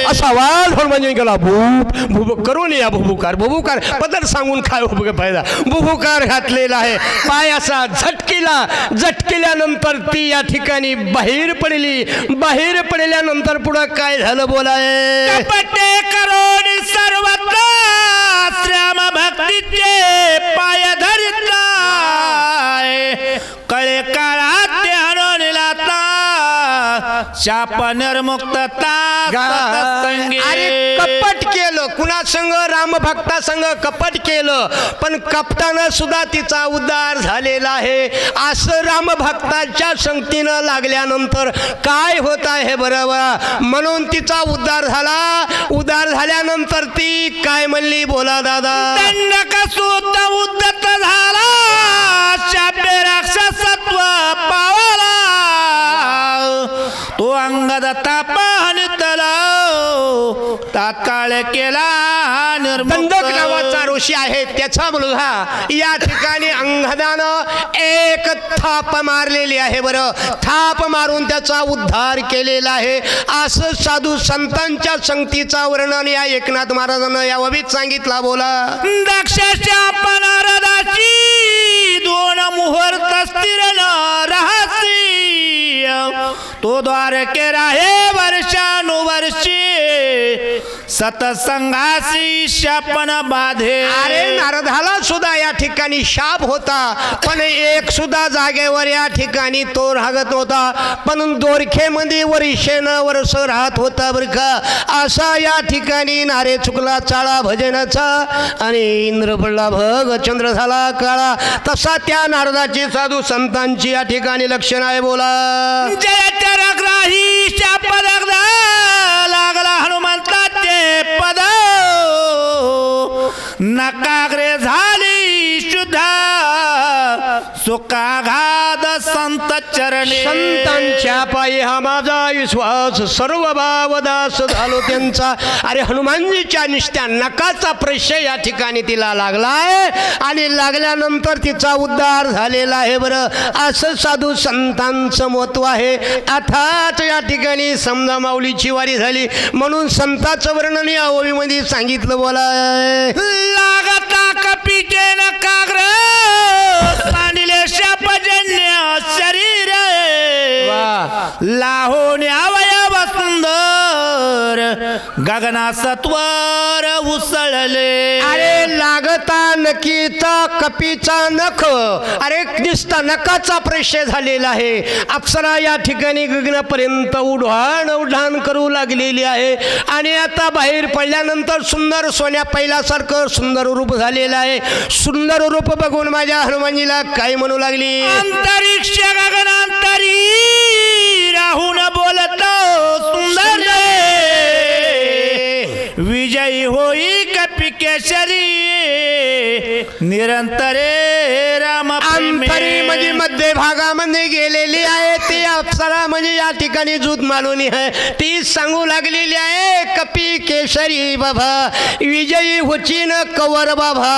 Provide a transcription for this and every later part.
असा आवाज हनुमानजी गेला भूप भूप करून या भुभुकार भुभुकार पदर सांगून काय फायदा भुभुकार घातलेला आहे पाय असा झटकेल्यानंतर ती या ठिकाणी बाहेर पडल्यानंतर पुढं काय झालं बोलाय कपटे करून सर्वत्र श्याम भक्तीचे पाय धरितलाय कळे काळात ते हरून लाता शाप निर्मुक्तता अरे कपट केलं कुणा संग राम भक्ता संग कपट केलं पण कपटानं सुद्धा तिचा उद्धार झालेला आहे असं राम भक्ताच्या संगतीनं लागल्यानंतर काय होत आहे बरोबर म्हणून तिचा उद्धार झाल्यानंतर ती काय म्हणली बोला दादा दंडकसूत उद्धत झाला शापे राक्षसत्व पावला तो अंगद तापान तलाव तात्काळ केला दंडक नावाचा ऋषी आहे त्याचा मुलगा या ठिकाणी अंगदानं एक थाप मारलेली आहे बरं थाप मारून त्याचा उद्धार केलेला आहे असं साधू संतांच्या संगतीचा वर्णन या एकनाथ महाराजांना या वबीत सांगितला बोला दक्षाच्या पनारदाची दोन मुहूर्त स्थिर रहसी तो द्वारके राहे वर्षानुवर्षी सतसंगासी शापन बाधे अरे नारदाला सुद्धा या ठिकाणी शाप होता पण एक सुद्धा जागेवर या ठिकाणी तो राहत होता पण दोरखेमध्ये वर्ष राहत होता बरं का असा या ठिकाणी नारे चुकला चाळा भजनाचा आणि इंद्र पडला भग चंद्र झाला काळा तसा त्या नारदाची साधू संतांची या ठिकाणी लक्षण आहे बोला जय राही शाप लागला हनुमंताचे पद नकाग्रे झाली शुद्ध सुखाघात संत चरणी संतांच्या पायी हा माझा विश्वास सर्व भावदास झालो त्यांचा अरे हनुमानजीच्या निष्ठा नकाचा प्रश्न या ठिकाणी तिला लागलाय आणि लागल्यानंतर तिचा उद्धार झालेला आहे बरं असं साधू संतांचं महत्व आहे अर्थात या ठिकाणी समजा माऊलीची वारी झाली म्हणून संतांचं वर्णन या ओळीमध्ये सांगितलं बोला लागता कपीचे नकाग्र सांडिले शापजन्य शरीर लाहोने अवयव सुंदर गगना सत्वर उसळले अरे लागता नकीचा कपीचा नख अरे दिसता नकाचा प्रश्न झालेला आहे अप्सरा या ठिकाणी गगनापर्यंत उड्डाण करू लागलेली आहे आणि आता बाहेर पडल्यानंतर सुंदर सोन्या पहिल्यासारखं सुंदर रूप झालेलं आहे सुंदर रूप बघून माझ्या हनुमानजीला काय म्हणू लागली अंतरिक्ष गगनांतरी राहून बोलतो सुंदर विजयी होई कपी केशरी निरंतरे राम अंतरी म्हणजे मध्य भागामध्ये गेलेली आहे ती अप्सरा म्हणजे या ठिकाणी जूत मालवणी आहे ती सांगू लागलेली आहे कपी केशरी बाबा विजयी होचीन कवर बाबा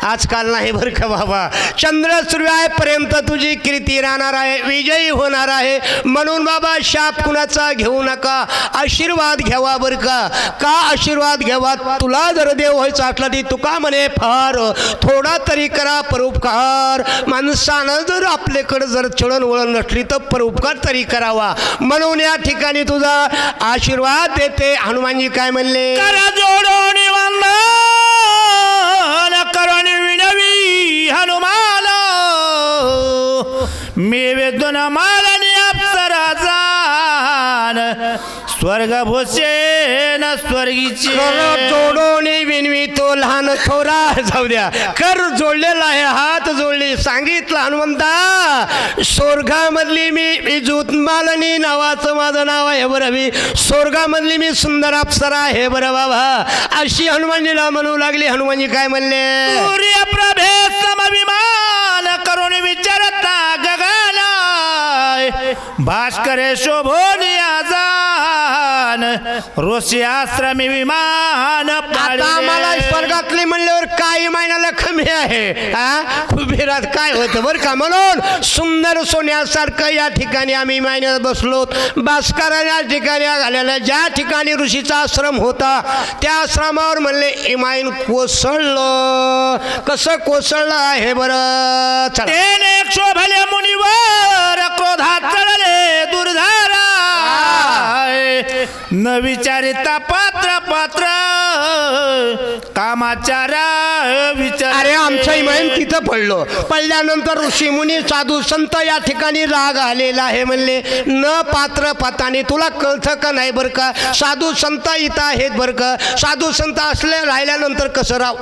आजकाल नाही बरं का बाबा चंद्र सूर्यापर्यंत तुझी कीर्ती राहणार आहे विजयी होणार आहे म्हणून बाबा शाप कुणाचा घेऊ नका आशीर्वाद घ्यावा बरं का आशीर्वाद घ्यावा तुला जर देव व्हायचा असला ती तुका म्हणे फार थोडा तरी करा परोपकार माणसानं जर आपल्याकडे जर चळणवळण नसली तर परोपकार तरी करावा म्हणून या ठिकाणी तुझा आशीर्वाद देते हनुमानजी काय म्हणले करा जोडून वंदन करून विनवी हनुमान मी वेदून मालनी अप्सरा जान स्वर्ग भूषेन स्वर्गीची जोडून विनवी तो लहान थोरा जाऊ द्या कर जोडलेला आहे हात जोडले सांगितलं हनुमंता स्वर्गामधली मी ज्योतमालनी नावाचं माझं नाव आहे बरं मी स्वर्गामधली मी सुंदर अप्सरा आहे बरं बाबा अशी हनुमानजीला म्हणू लागली हनुमानजी काय म्हणले सूर्यप्रभे समविमान करून विचारता गगन भास्करे शोभोनिया जान ऋषी आश्रमी विमान आता आम्हाला स्वर्गातली म्हणल्यावर काही महिन्याला कमी आहे कुबेरात काय होतं बरं का. म्हणून सुंदर सोन्यासारखं या ठिकाणी आम्ही महिन्यात बसलो. भास्कराच्या ठिकाणी घालेला ज्या ठिकाणी ऋषीचा आश्रम होता त्या आश्रमावर म्हणले इमाईन कोसळलं. कसं कोसळलं आहे बरं. चला. तेने क्षोभले मुनीवर क्रोधात चढले दुर्धारा न विचारिता पात्र पात्र कामाचारा विचार. अरे आमचं इमान तिथं पडलो. पडल्यानंतर ऋषी मुनी साधू संत या ठिकाणी राग आलेला आहे. म्हणले न पात्र पाताने तुला कळतं का नाही बरं का. साधू संत इथं आहेत बरं का. साधू संत असले राहिल्यानंतर कसं राव.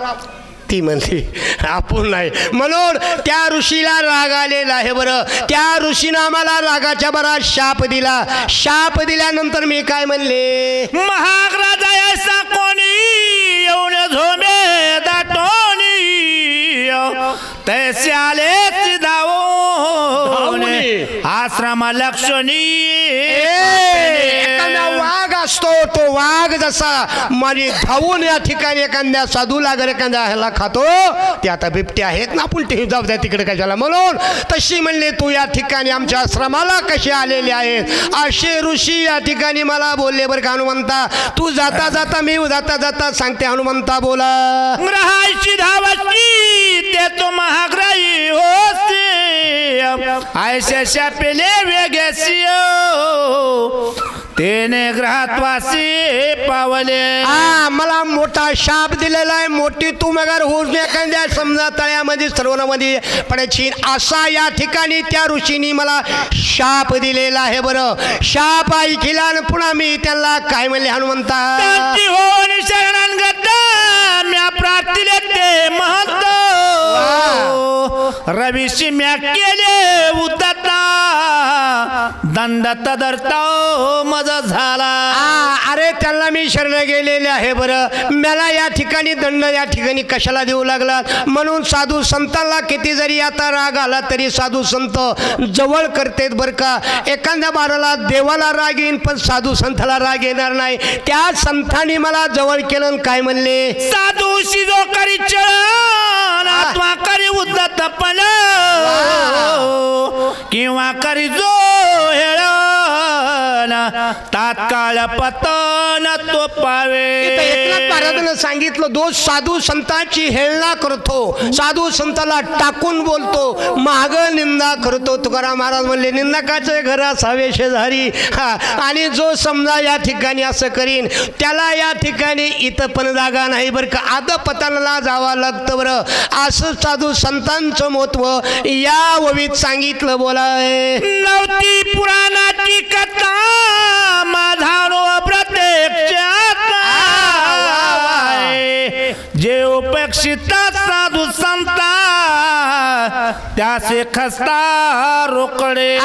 ती म्हणली आपण नाही. म्हणून त्या ऋषीला राग आलेला आहे बरं. त्या ऋषीनं आम्हाला रागाच्या बरा शाप दिला. शाप दिल्यानंतर मी काय म्हणले महाग राजा ऐसा कोणी येऊन झोमे दाटोनी तैसे आले धावून आश्रमा लक्षणी. एखादा वाघ असतो तो वाघ जसा माझी धावून या ठिकाणी एखाद्या साधूला अगर एखाद्या ह्याला खातो ते आता बिबटे आहेत ना आपण ते जाऊ द्या तिकडे कशाला. म्हणून तशी म्हणले तू या ठिकाणी आमच्या आश्रमाला कसे आलेले आहेत असे ऋषी या ठिकाणी मला बोलले बरं का. हनुमंता तू जाता जाता मी जाता जाता सांगते हनुमंता बोला. ग्रहाची धावती ते तो महाग्राही होते ऐसे शापेले वेगेसी तेने ग्रहात्वासी पावले. मला मोठा शाप दिलेला आहे. मोठी तू मगर होऊन एखाद्या समजा तळ्यामध्ये सरोवरामध्ये पडायची असा या ठिकाणी त्या ऋषींनी मला शाप दिलेला आहे बरं. शाप ऐकला आणि पुन्हा मी त्यांना काय म्हणले हनुमंता होऊन शरणांगत म्या प्रार्थीले ते महंत रवीशी म्या केले उद्दता दंड तदर्थ मज झाला. अरे त्यांना मी शरण गेलेले आहे बरं. मला या ठिकाणी दंड या ठिकाणी कशाला देऊ लागला. म्हणून साधू संतांना किती जरी आता राग आला तरी साधू संत जवळ करतेत बरं का. एखाद्या बाराला देवाला राग येईन पण साधू संताला राग येणार नाही. त्या संतांनी मला जवळ केलं आणि काय म्हणले साधू शिजो करी चळण आत्मा करी उद्दत पण किंवा करी जो हेळण तात्काळ पतन तो पावे. एकनाथ महाराजांनी सांगितलं दोष साधू संतांची हेळना करतो. साधू संताला टाकून बोलतो माग निंदा करतो. तुकाराम महाराज म्हणले निंदकाचे घर असावे शेजारी. आणि जो समजा या ठिकाणी असं करीन त्याला या ठिकाणी इथं पण जागा नाही बरं का. आदपतनाला जावं लागतं बरं. असं साधू संतांचं महत्व या ओवीत सांगितलं. बोलाय नवती पुराणाची कथा माझा प्रत्यक्षात जे उपेक्षित साधू संता त्याचे खस्ता रोकडे.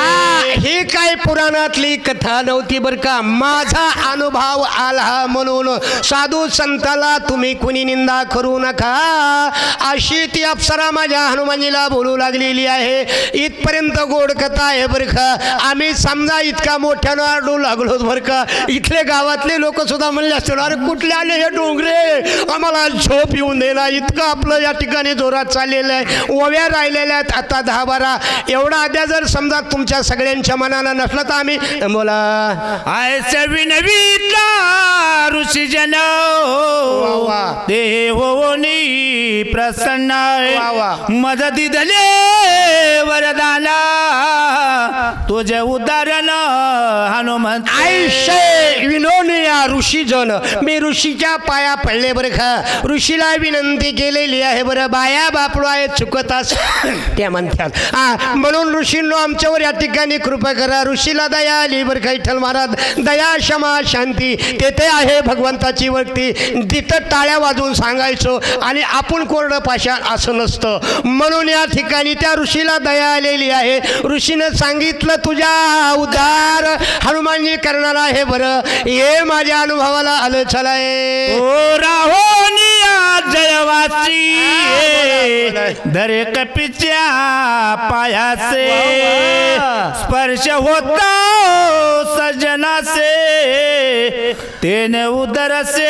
ही काय पुराणातली कथा नव्हती बरं का. माझा अनुभव आला म्हणून साधू संताला तुम्ही कुणी निंदा करू नका अशी ती अप्सरा माझ्या हनुमानजीला बोलू लागलेली आहे. इथपर्यंत गोड कथा आहे बरं का. आम्ही समजा इतका मोठ्यानं आरडू लागलो बरं का. इथले गावातले लोक सुद्धा म्हणले असतील अरे कुठले आले हे डोंगरे आम्हाला झोप येऊन देना. इतकं आपलं या ठिकाणी जोरात चाललेलं आहे. ओव्या राहिलेल्या आहेत आता 10-12. एवढा आद्या जर समजा तुमच्या सगळ्यांच्या मनाला नसलं तर आम्ही बोला ऐसे विनविता ऋषी जन देह होनी प्रसन्न मदती दले वरदाना तुझे उदाहरण हनुमंत. आयुष्य विनोने या ऋषीजन मी ऋषीच्या पाया पडले बरं का. ऋषीला विनंती केलेली आहे बरं. बाया बापडू आहे चुकतास त्या म्हणतात. म्हणून ऋषींनो आमच्यावर या ठिकाणी कृपा करा. ऋषीला दया आली बरं का. विठ्ठल महाराज दया क्षमा शांती तेथे आहे भगवंताची वक्ती. तिथं टाळ्या वाजवून सांगायचो आणि आपण कोरडं पाषाण असं नसतं. म्हणून या ठिकाणी त्या ऋषीला दया आलेली आहे. ऋषीनं सांगितलं तुझ्या उद्धार हनुमानजी करणार आहे बरं. हे माझ्या अनुभवाला आलं चलाय. ओ राहोनिया जयवासी दरे कपीच्या पायासे स्पर्श होता सजनासे तेने उदर से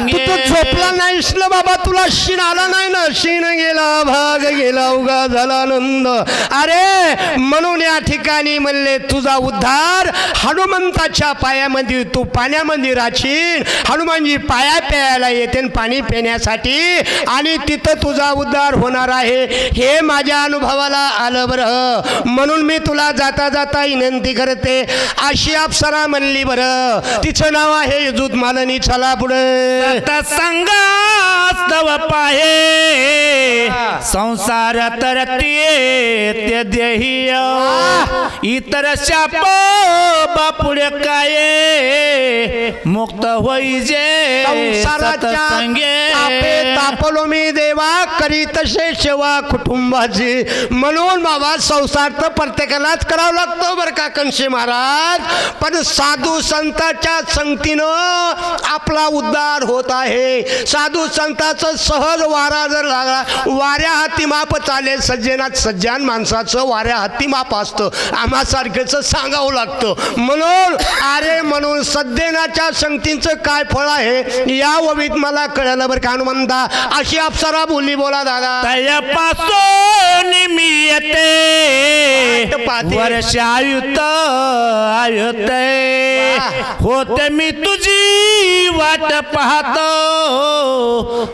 तू तो झोपला नाहीस ना बाबा, तुला शीण आला नाही ना, शीण गेला भाग गेला उगा झाला आनंद. अरे म्हणून या ठिकाणी म्हणले तुझा उद्धार हनुमंताच्या पायामध्ये, तू पाण्यामध्ये राहशील, हनुमानजी पाया प्यायला येते पाणी पिण्यासाठी, आणि तिथं तुझा उद्धार होणार आहे. हे माझ्या अनुभवाला आलं बरं, म्हणून मी तुला जाता जाता विनंती करते. अशी अप्सरा म्हणली बरं, तिचं नाव आहे युजुत मालनी. चला पुढे. संगास्तव पाहे संसार तरतीये ते देही इतर शाप बापुडे काय मुक्त होई जे संसाराच्या तापे तापलो मी देवा, करी तसे सेवा कुटुंबाची. म्हणून बाबा संसार तर प्रत्येकालाच करावा लागतो बरं का कंशी महाराज, पण साधू संतांच्या संगतीनं आपला उद्धार होत आहे. साधू संतांचं सहज वारा जर लागला, वाऱ्या हाती माप चालेल, सज्जनात सज्जान माणसाचं वाऱ्या हाती माप असतं, आम्हासारखेच सांगावं लागतं. म्हणून अरे म्हणून सज्जनाच्या संगतीचं काय फळ आहे या ववीत मला कळलं बरं का हनुमंता. अशी अप्सरा बोलली. बोला दादा. तयापासून मी येते वर्ष आयुत आयुत होते मी तुझी वाट पाहतो,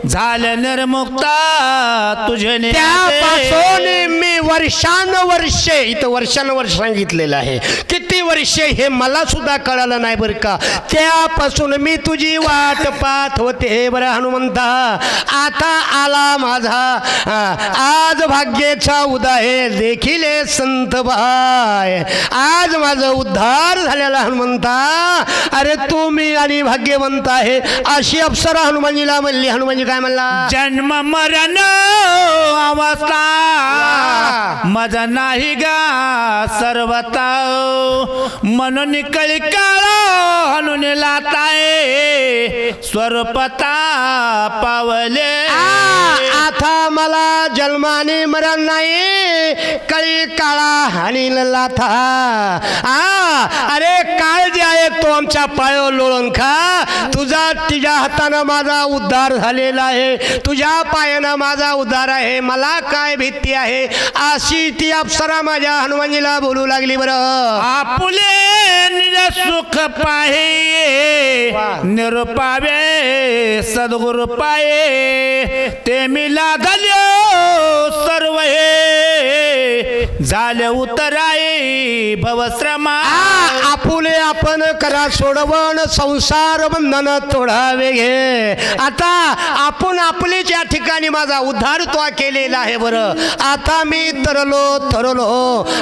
झालं निर्मुक्ता तुझे. त्यापासून मी वर्षानुवर्षे, इथं वर्षानुवर्ष सांगितलेलं आहे, किती वर्षे हे मला सुद्धा कळालं नाही बरं का. त्यापासून मी तुझी वाट पाहत होते बरं हनुमंता. आता आला माझा आज भाग्याचा उदय देखील संत भाय, आज माझं उद्धार झालेला हनुमंता. अरे तू मी आणि भाग्यवंत आहे. अशी अप्सरा हनुमानजीला म्हणली. हनुमानजी काय म्हणला? जन्म मरण अवस्था माझा नाही गा सर्वता, म्हणून कळी काळ हनुन लाताय स्वरूपता पावले. आता मला जन्माने मरण नाही, कळी काळा हानील लाथा. अरे काळ जे आहे तो आमच्या पायावर लोळून खा. तुझ्या हातानं माझा उद्धार झालेला आहे, तुझ्या पायानं माझा उद्धार आहे, मला काय भीती आहे. अशी ती अप्सरा माझ्या हनुमानजीला बोलू लागली बरं. आपुले निज सुख पाहे निरुपावे सद्गुरु पाये, ते मी लादल्यो सर्व हे झाले उतराई भवश्रमा. आपुले आपण करा सोडवण संसार बंधन तोडावे घे. आता आपण आपलीच या ठिकाणी माझा उद्धार तो केलेला आहे बरं. आता मी तरलो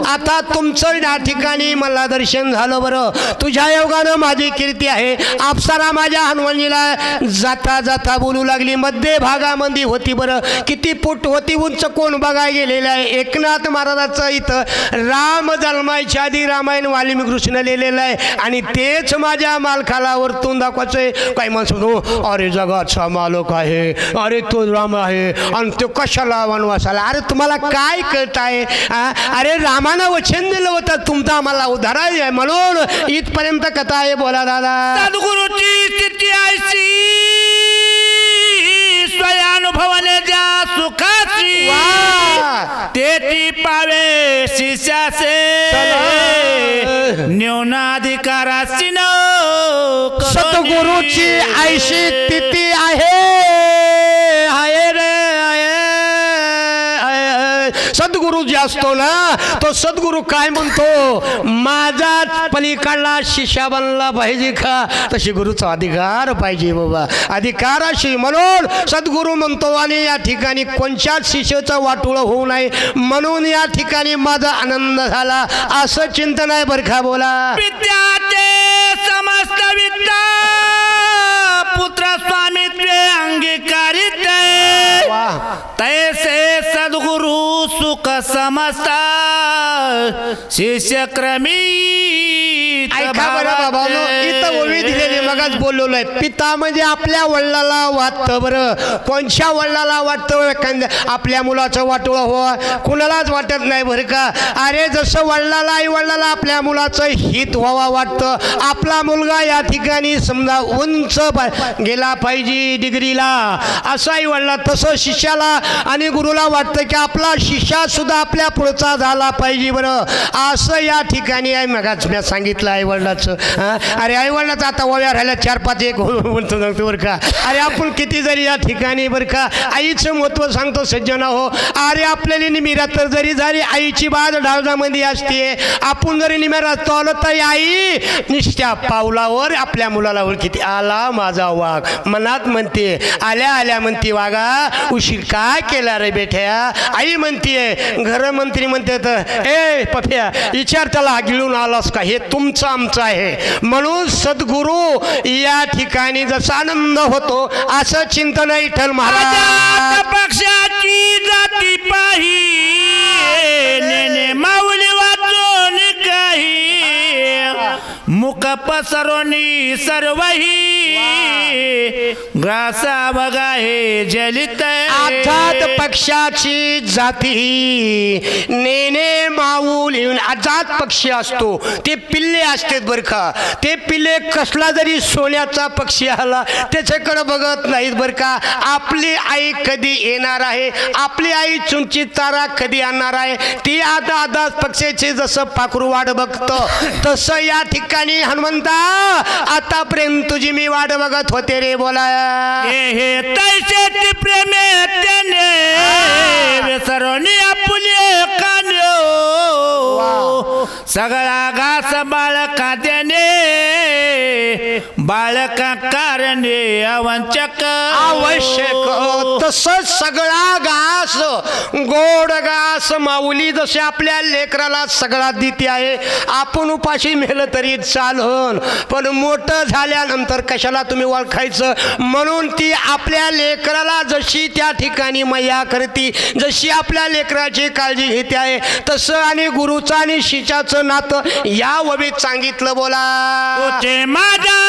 आता तुमचं या ठिकाणी मला दर्शन झालं बरं. तुझ्या योगानं माझी कीर्ती आहे. अप्सरा माझ्या हनुमानजीला जाता जाता बोलू लागली. मध्य भागामध्ये होती बरं. किती फूट होती उंच कोण बघायला गेलेलं आहे. एकनाथ महाराजाचं इथं राम जन्माच्या आधी रामायण वाल्मिकी कृष्ण लिहिलेलं आहे, आणि तेच माझ्या मालखाला वरतून दाखवायचंय. काय म्हणतो अरे जगाचा मालक आहे, अरे तो राम आहे, आणि तो कशाला वनवासाला. अरे तुम्हाला काय कळत आहे? अरे रामानं वचन दिलं होतं तुमचा आम्हाला उद्धार आहे म्हणून. इथपर्यंत कथा आहे. बोला दादा. सद्गुरूची स्थिती ऐशी स्वयानुभवाने ज्या सुखाची, तेटी पावे शिष्याचे न्यूनाधिकाराची न. सद्गुरूची ऐशी स्थिती आहे रे. सद्गुरू जे असतो ना, तो सद्गुरू काय म्हणतो, माझाच पलीकडला शिष्या बनला पाहिजे का. तशी गुरुचा अधिकार पाहिजे बाबा, अधिकाराशी. म्हणून सद्गुरू म्हणतो, आणि या ठिकाणी कोणत्याच शिष्याचं वाटोळं होऊ नये म्हणून या ठिकाणी माझा आनंद झाला. असं चिंतन आहे बरं का. बोला. विद्याते समस्त विद्या पुत्र स्वामित्वे अंगीकारित, तैसे सद्गुरु सुख समजता शिष्य क्रमी का बरं बाबांनो, इथं ओवी दिलेली मगाच बोललेलो आहे. पिता म्हणजे आपल्या वडिलाला वाटतं. बरं कोणच्या वडिलाला वाटतं? एखाद्या आपल्या मुलाचं वाटोळं हो कुणालाच वाटत नाही बरं का. अरे जसं वडिलाला आई वडिलाला आपल्या मुलाचं हित व्हावा वाटतं. आपला मुलगा या ठिकाणी समजा उंच गेला पाहिजे डिग्रीला, असं आई वडिला, तसं शिष्याला आणि गुरुला वाटतं की आपला शिष्या सुद्धा आपल्या पुढचा झाला पाहिजे. बरं असं या ठिकाणी आहे. मगाच मी सांगितलं आई वडिलाचं. अरे आई वडिलाचं आता ओव्या राहिल्या 4-5 एक म्हणतो सांगतो बरं का. अरे आपण किती जरी या ठिकाणी बरं का आईचं महत्त्व सांगतो सज्जना हो. अरे आपल्याला निमिरात तर जरी झाली आईची बाज डाळजामध्ये असते. आपण जरी निमिरात आलो तर आई निष्ठ्या पावलावर आपल्या मुलाला ओळखीते. आला माझा वाघ, मनात म्हणते आल्या आल्या म्हणते वागा उशीर का केला रे बेठ्या. आई म्हणते घरमंत्री म्हणते तर ए पफ्या विचार त्याला गिळून आलास का, हे तुमचं आमचं आहे. म्हणून सद्गुरू या ठिकाणी जसा आनंद होतो असं चिंतन विठ्ठल महाराज. पक्षाची जाती पाही नेने माऊली वाचून काही मुख पसरोनी सर्वही ग्रासा बघा हे जलित. अर्थात पक्षाची जाती नेने माऊल येऊन अजात पक्षी असतो. ते पिल्ले असतात बरं का. ते पिल्ले कसला जरी सोन्याचा पक्षी आला त्याच्याकडे बघत नाहीत बरं का. आपली आई कधी येणार आहे, आपली आई चुंची तारा कधी आणणार आहे, ती आता आदात पक्षाचे जसं पाखरू वाट बघतं तसं या ठिकाणी हनुमंता आतापर्यंत तुझी मी वाट बघत होते रे. बोला हे तैसे प्रेमे त्याने विसरोनी आपुले कान्यो सगळा घास बाळका त्याने बाळका कारणे अवंचक आवश्यक. तसंच सगळा घास गोड घास माऊली जसे आपल्या लेकराला सगळा देते आहे. आपण उपाशी मेलं तरी चालन, पण मोठं झाल्यानंतर कशाला तुम्ही ओळखायचं. म्हणून ती आपल्या लेकराला जशी त्या ठिकाणी मैया करते, जशी आपल्या लेकराची काळजी घेते आहे तसं आणि गुरुचं आणि शिष्याचं नातं या वबीत सांगितलं. बोला तोचे माझा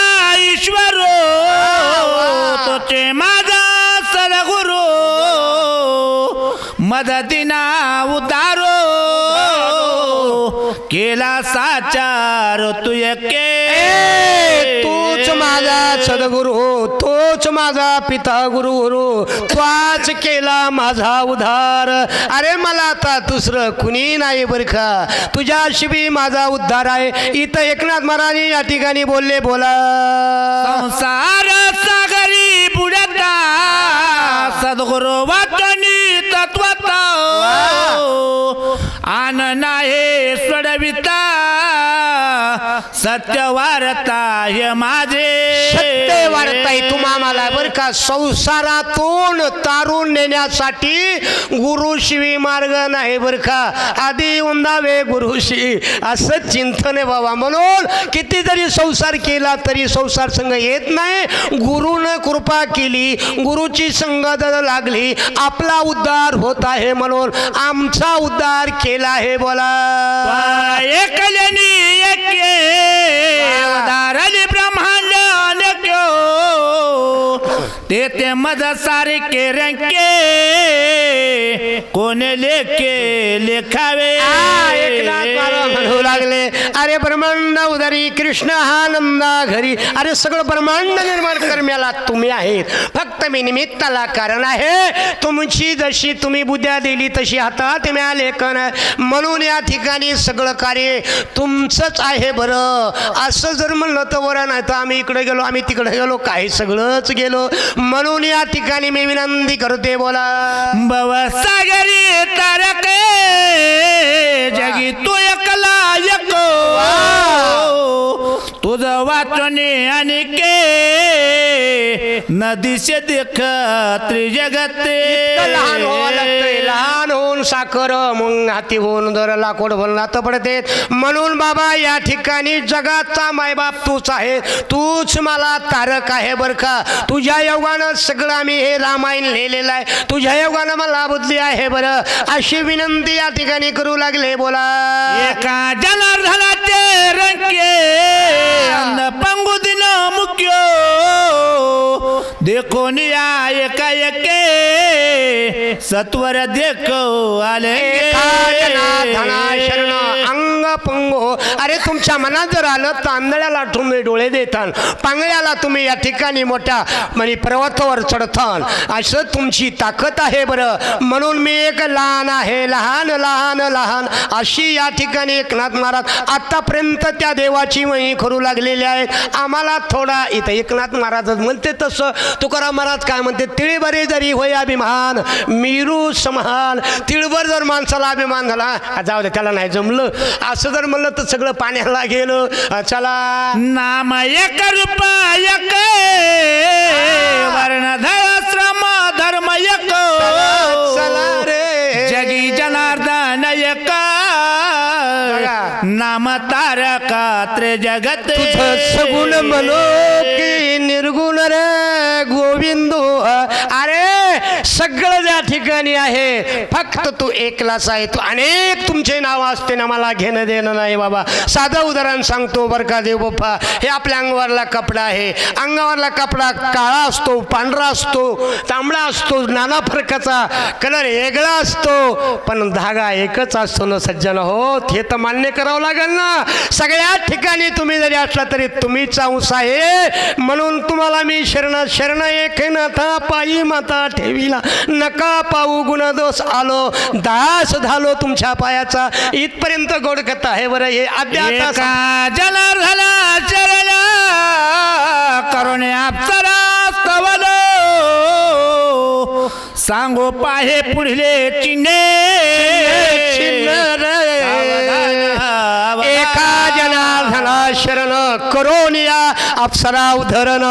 ईश्वर तोचे माझा सद्गुरु मदतीना उतारो केला साचार तू एके. तोच माझा सद्गुरु, तोच माझा पिता गुरु, तोच केला माझा उद्धार. अरे मला आता दुसरं कुणी नाही बरं का. तुझ्याशिवाय माझा उद्धार आहे. इथं एकनाथ महाराज या ठिकाणी बोलले. बोला संसार सागरी बुडता सद्गुरु वाचनी तत्वता आन नाही सोडविता सत्य वार्ता हे माझे. सत्य वार्ताय तुम्हाला बरं का. संसारातून तारून नेण्यासाठी गुरुशिवी मार्ग नाही बरं का. आधी उंदावे गुरुशी असं चिंतन आहे बाबा. म्हणून किती जरी संसार केला तरी संसार संग येत नाही. गुरुनं कृपा केली, गुरुची संगत लागली, आपला उद्धार होत आहे. म्हणून आमचा उद्धार केला आहे. बोला एकल्यानी एके उदारली ब्रह्मांड अनेक्यो ते मज सारखे रंके कोणे लेखे लेखावे. म्हणू लागले अरे ब्रह्मांड उदारी कृष्ण हा नंदा घरी. अरे सगळं ब्रह्मांड निर्माण करण्याला तुम्ही आहेत, फक्त मी निमित्ताला कारण आहे. तुमची जशी तुम्ही बुद्ध्या दिली तशी हातात मिळाले कण. म्हणून या ठिकाणी सगळं कार्य तुमचंच आहे. बरं असं जर म्हणलं तर बरं नाही तर आम्ही इकडे गेलो आम्ही तिकडे गेलो काही सगळंच गेलो. म्हणून या ठिकाणी मी विनंती करते. बोला भवसागरी तारके जगी तू एकला एको तुझं वाचने आणि के नदी से देख त्रिजगते लहान व्हावं लागतंय, लहान होऊन साखर मग हाती होऊन दर लाकूड भरून नातं पडते. म्हणून बाबा या ठिकाणी जगाचा मायबाप तूच आहे, तूच मला तारक आहे बर का. तुझ्या योगानं सगळं आम्ही हे रामायण लिहिलेलं आहे, तुझ्या योगानं मला बुद्धी आहे बरं. अशी विनंती या ठिकाणी करू लागले. बोला. एका जनार्दनाचे रंगे अन्न पंगु दिन मुक्यो देखो निया एका एके सत्वर देखो आले शरण अंग पंगो. अरे तुमच्या मनात जर आलं तांदळ्याला तुम्ही डोळे देतान, पांगळ्याला तुम्ही या ठिकाणी मोठ्या म्हणजे पर्वतावर चढतान, असं तुमची ताकद आहे बरं. म्हणून मी एक लहान आहे, लहान लहान लहान अशी या ठिकाणी एकनाथ महाराज आतापर्यंत त्या देवाची वही करू लागलेली आहेत. आम्हाला थोडा इथं एकनाथ महाराज म्हणते तसं तुकाराम महाराज काय म्हणते, तिळबरे जरी होय अभिमान मिरू समान. तिळभर जर माणसाला अभिमान झाला, जाऊ दे त्याला नाही जमलं असं जर म्हणलं तर सगळं पाण्याला गेलं. चला नाम एक रूपा एक वर्ण श्रम धर्म एक चला रे जगी जनार्दन एक नाम तारका त्रिजगत तुझं सगुण म्हणो की निर्गुण रे गोविंदो. अरे सगळं त्या ठिकाणी आहे, फक्त तू एकलाच आहे. तू अनेक तुमचे नाव असते ना, मला घेणं देणं नाही बाबा. साधं उदाहरण सांगतो बरं का देव बाप्पा. हे आपल्या अंगावरला कपडा आहे, अंगावरला कपडा काळा असतो, पांढरा असतो, तांबडा असतो, नाना फरकाचा कलर वेगळा असतो, पण धागा एकच असतो ना सज्जन हो. हे तर मान्य करावं लागेल ना. सगळ्या ठिकाणी तुम्ही जरी असला तरी तुम्हीच अंश आहे. म्हणून तुम्हाला मी शरण शरण एक नाथा पायी माता ठेवीला नका पाहू गुणदोष आलो दास झालो तुमच्या पायाचा. इथपर्यंत गोड कथा आहे बरं. हे अद्याप जनार्दना चरण करुणे अप्सरा स्तवलो सांगो पाहे पुढले चिन्हे एका जनार्दना शरण करून या अप्सरा उद्धरण.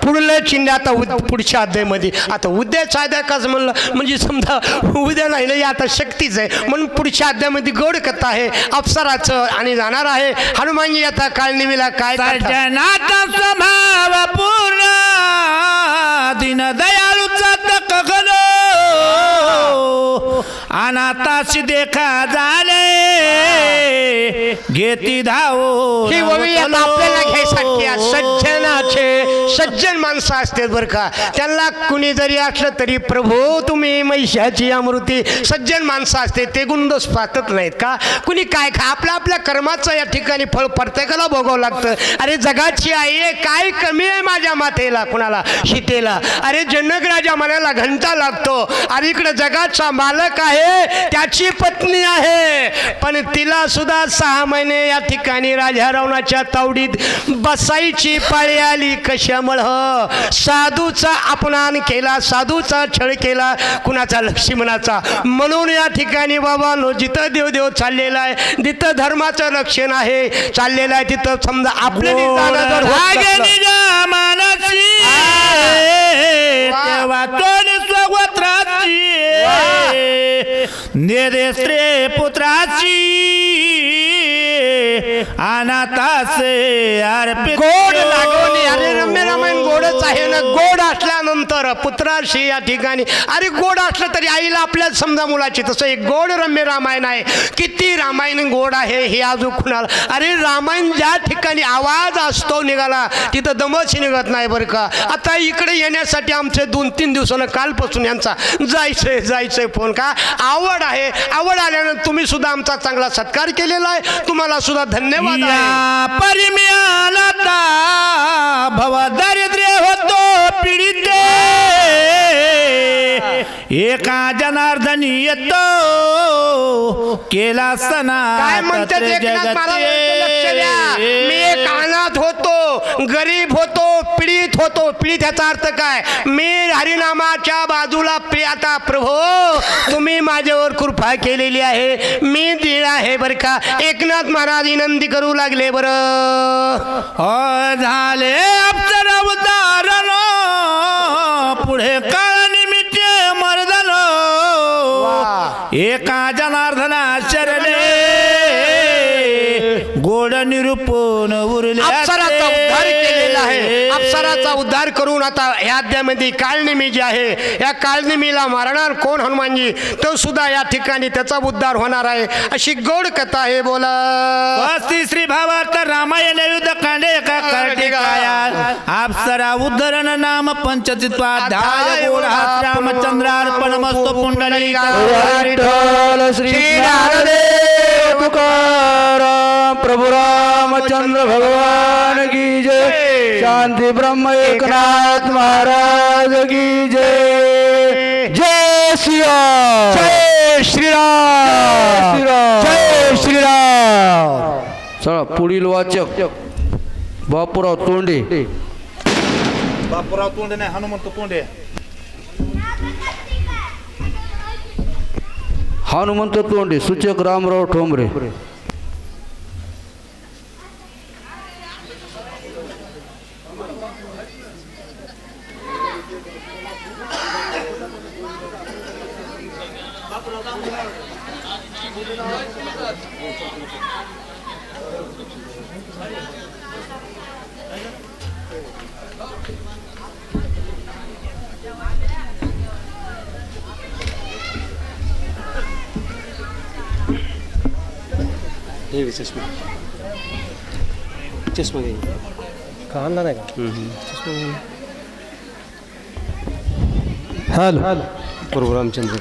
पुढलं चिन्ह आता पुढच्या अध्यायामध्ये. आता उद्याच्या अध्यायाच म्हणलं म्हणजे समजा उद्या नाही ना, आता शक्तीच आहे म्हणून पुढच्या अध्यायामध्ये गोड कथा आहे अप्सराचं आणि जाणार आहे हनुमानजी. आता काळनिमीला काय सज्जनाचा स्वभाव पूर्ण दिन दयाळूचा गगनो अनाथाशी देखा झाले घेती धावो. ही ओवी आता आपल्याला घ्यायसाठी सज्जनाचे सज्जन माणसं असते बरं का. त्यांना कुणी जरी असलं तरी प्रभू तुम्ही महिषाची अमृती. सज्जन माणसं असते ते गुणदोष पाहत नाहीत का. कुणी काय खा आपल्या आपल्या कर्माचं या ठिकाणी फळ प्रत्येकाला भोगावं लागतं. अरे जगाची आई आहे, काय कमी आहे माझ्या मातेला कुणाला सीतेला. अरे जनक राजा म्हणायला घंटा लागतो. अरे इकडे जगाचा मालक आहे, त्याची पत्नी आहे, पण तिला सुद्धा 6 महिने या ठिकाणी राजा रावणाच्या तावडीत बसायची पाळी आली. कशामुळं साधूचा अपमान केला, साधूचा छळ केला, कुणाचा लक्ष्मणाचा. म्हणून या ठिकाणी बाबा नो जिथं देवदेव चाललेला आहे, जिथं धर्माचं रक्षण आहे चाललेलं आहे, तिथं समजा आपल्या नेदे स्त्री पुत्राची अनाथासे अर्पित गोड लागवणी. अरे रम्य रामायण गोडच आहे ना. गोड असल्यानंतर पुत्राशी या ठिकाणी अरे गोड असलं तरी आईला आपल्या समजा मुलाची, तसं एक गोड रम्य रामायण आहे. किती रामायण गोड आहे हे अजून कुणाला. अरे रामायण ज्या ठिकाणी आवाज असतो निघाला तिथं दमच निघत नाही बरं का. आता इकडे येण्यासाठी आमचे 2-3 दिवसानं कालपासून यांचा जायचंय फोन का. आवड आहे, आवड आल्यानं तुम्ही सुद्धा आमचा चांगला सत्कार केलेला आहे. तुम्हाला सुद्धा धन्यवाद. परिम्यानता भव दारिद्र्य होतो पीडित एका जनार्दनी येतो केला सना. काय म्हणतात एकनाथ महाराज, लक्ष द्या. मी एक अनाथ होतो, गरीब होतो, पीडित होतो. पीडित ह्याचा अर्थ काय, मी हरिनामाच्या बाजूला आता प्रभू तुम्ही माझ्यावर कृपा केलेली आहे, मी दीन आहे बरं का. एकनाथ महाराज विनंती करू लागले बरं. झाले अप्सरा उदाहरण त्याचा उद्धार करून आता ह्या अध्यायामध्ये काळनिमी जी आहे या काळनिमीला मारणार कोण हनुमानजी तो सुद्धा या ठिकाणी त्याचा उद्धार होणार आहे अशी गोड कथा आहे बोला. स्वस्ति श्री भावार्थ रामायण युद्ध कांडे एका कार्तिकाया अप्सरा उद्धरण नाम पंचचित्वाध्याय गोढा रामचंद्रार्पणमस्तु पुंडलिकाय. विठ्ठल श्री ज्ञानदेव तुकाराम प्रभु रामचंद्र भगवान की जय. शांति ब्रह्म एकनाथ महाराज की जय. जय श्री राम. जय श्रीराम. जय श्रीराम. चला पुढील वाचक बापूराव तोंडे. बापूराव तोंडे नाही हनुमंत तोंडे. हनुमंत तोंडे सूचक रामराव ठोंबरे. चष्मा घे का आणला नाही का हॅलो प्रभू रामचंद्र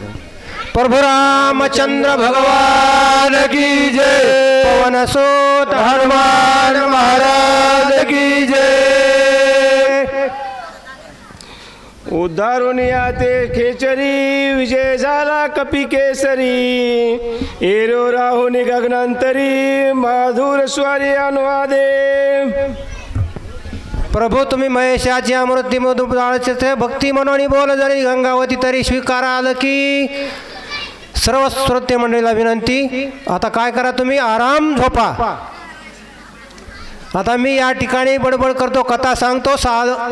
प्रभु रामचंद्र भगवान की जय. पवन सुत हनुमान महाराज की जय. उद्धारून याते खेचरी विजय झाला कपी केसरी एरो राहुनी गगनांतरी माधुर स्वारी अनुवादे. प्रभू तुम्ही महेशाची अमृती मधुर भक्ती मनोनी बोल जरी गंगावती तरी स्वीकाराल की. सर्व श्रोते मंडळीला विनंती आता काय करा तुम्ही आराम झोपा. आता मी या ठिकाणी बडबड करतो कथा सांगतो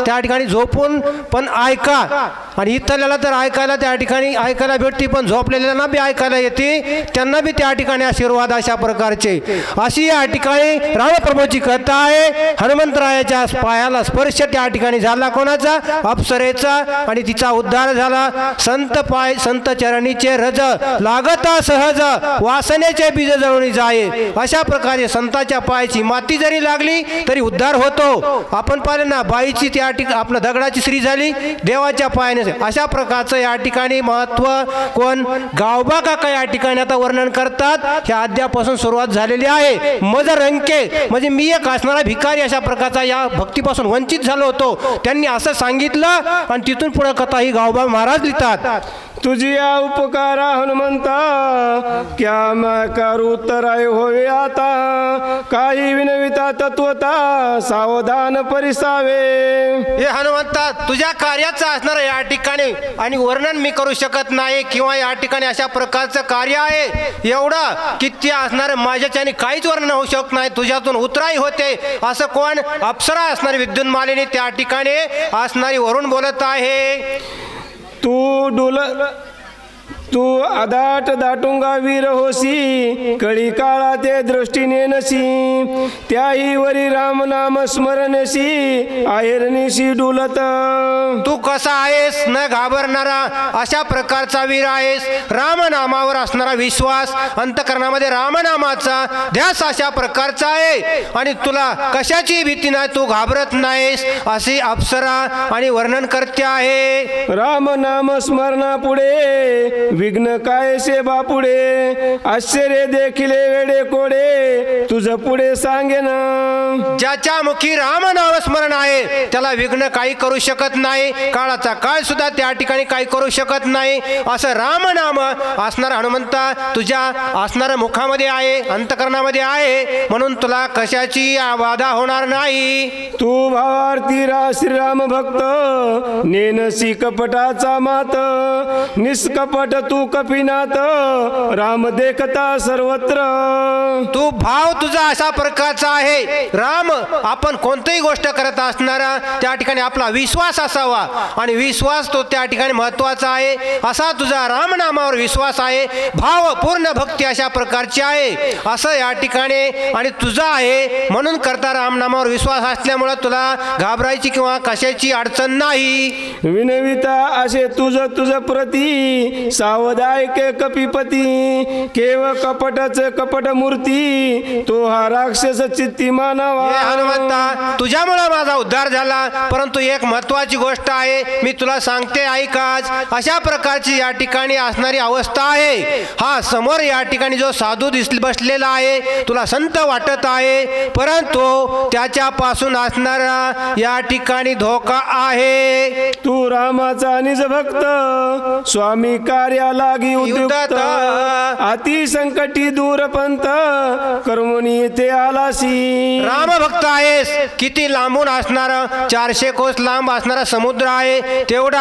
त्या ठिकाणी झोपून पण ऐका आणि इथल्याला तर ऐकायला त्या ठिकाणी ऐकायला भेटते पण झोपलेल्यांना बी ऐकायला येते त्यांना बी त्या ठिकाणी आशीर्वाद अशा प्रकारचे. अशी या ठिकाणी रामप्रभूची कथा आहे. हनुमंतरायाच्या पायाला स्पर्श त्या ठिकाणी झाला कोणाचा अप्सरेचा आणि तिचा उद्धार झाला. संत चरणीचे रज लागता सहज वासनेचे बीज जळून जाये अशा प्रकारे संताच्या पायाची माती जरी लागली तरी उद्धार होतो. आपण पाहिलं ना बाईची त्या ठिकाणी आपलं दगडाची स्त्री झाली देवाच्या पायाने अशा प्रकारचं या ठिकाणी महत्व कोण गावबा काका या ठिकाणी आता वर्णन करतात. ह्या अध्यापासून सुरुवात झालेली आहे. मज रंके म्हणजे मी एक असणारा भिकारी अशा प्रकारचा या भक्तीपासून वंचित झालो होतो त्यांनी असं सांगितलं आणि तिथून पुढे कथा ही गावबा महाराज लिहितात. तुझी या उपकारा हनुमंता क्या मैं करू तराय होवे आता काही विनविता तत्वता सावधान परिसावे. हे हनुमंता तुझ्या कार्याचं असणार या ठिकाणी आणि वर्णन मी करू शकत नाही किंवा या ठिकाणी अशा प्रकारचं कार्य आहे एवढं की ते असणार माझ्याच्याने काहीच वर्णन होऊ शकत नाही. तुझ्यातून उतराई होते असं कोण अप्सरा असणारी विद्युत मालिनी त्या ठिकाणी असणारी वरून बोलत आहे. तू अदाट दाटुंगा वीर होसी कळी काळा ते दृष्टीने नसी त्याही वरी राम नाम स्मरणसी आहेरनिशी डुलत. तू कसा आहेस न घाबरणारा अशा प्रकारचा वीर आहेस. रामनामावर असणारा विश्वास अंतकरणामध्ये रामनामाचा ध्यास अशा प्रकारचा आहे आणि तुला कशाची भीती नाही तू घाबरत नाहीस अशी अप्सरा आणि वर्णन करते आहे. राम नाम स्मरणा पुढे विघ्न काय सेवा पुढे आश्चर्य देखिले वेडे कोडे तुझ पुढे सांगेन. ज्याच्या मुखी राम नाम स्मरण आहे त्याला विघ्न काही करू शकत नाही. काळाचा काळ सुद्धा त्या ठिकाणी काही करू शकत नाही असं राम नाम असणार हनुमंता तुझ्या असणाऱ्या मुखामध्ये आहे अंतकरणामध्ये आहे म्हणून तुला कशाची बाधा होणार नाही. तू भावार्थी श्रीराम भक्त नेनसी कपटाचा मात निष्कपट तू कपिनाथ राम देखता सर्वत्र. तू भाव तुझा अशा प्रकारचा आहे राम. आपण कोणतीही गोष्ट करत असणारा त्या ठिकाणी आपला विश्वास असावा आणि विश्वास तो त्या ठिकाणी महत्वाचा आहे. असा तुझा राम नामावर विश्वास आहे. भाव पूर्ण भक्ती अशा प्रकारची आहे असं या ठिकाणी आणि तुझा आहे म्हणून करता राम नामावर विश्वास असल्यामुळे तुला घाबरायची किंवा कशाची अडचण नाही. विनविता असे तुझ प्रती सावधायके कपिपती. केव कपटच कपट मूर्ती तो हा राक्षस चित्ती मानवा. हे हनुमंता तुझ्यामुळे माझा उद्धार झाला. परंतु एक महत्वाची गोष्ट आहे मी तुला सांगते ऐकाच. अशा प्रकारची या ठिकाणी असणारी अवस्था आहे. हा समोर या ठिकाणी जो साधू बसलेला आहे तुला संत वाटत आहे परंतु त्याच्यापासून असणारा या ठिकाणी धोका आहे. तू रामाचा निज भक्त स्वामी कार्या लागी उद्युक्त. अति संकटी दूर पंत कर्मणी ते आलासी. राम भक्त आहेस. किती लांबून असणारा 400 कोस लांब असणारा समुद्र आहे तेवढा